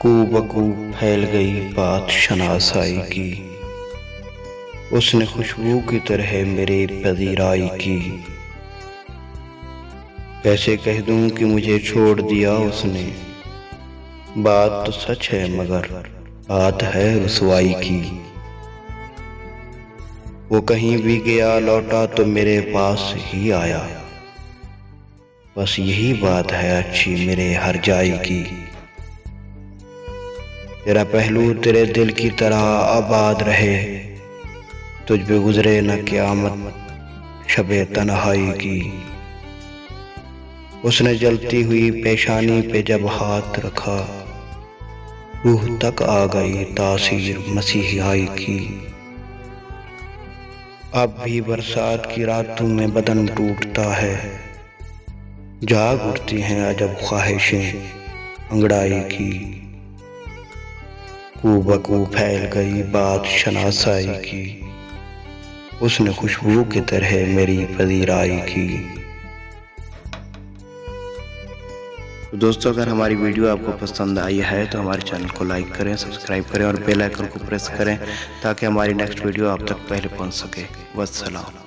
कूबकू फैल गई बात शनासाई की। उसने खुशबू की तरह मेरे पजीराई की। कैसे कह दूं कि मुझे छोड़ दिया उसने। बात तो सच है मगर बात है रुसवाई की। वो कहीं भी गया लौटा तो मेरे पास ही आया। बस यही बात है अच्छी मेरे हर जाई की। तेरा पहलू तेरे दिल की तरह आबाद रहे। तुझ पे गुजरे न क़यामत शबे तन्हाई की। उसने जलती हुई पेशानी पे जब हाथ रखा, रूह तक आ गई तासीर मसीहाई की। अब भी बरसात की रातों में बदन टूटता है। जाग उठती हैं अजब ख्वाहिशें अंगड़ाई की। कूबकू फैल गई बात शनासाई की। उसने खुशबू की तरह मेरी पजीराई की। तो दोस्तों, अगर हमारी वीडियो आपको पसंद आई है तो हमारे चैनल को लाइक करें, सब्सक्राइब करें और बेल आइकन को प्रेस करें ताकि हमारी नेक्स्ट वीडियो आप तक पहले पहुंच सके। वस्सलाम।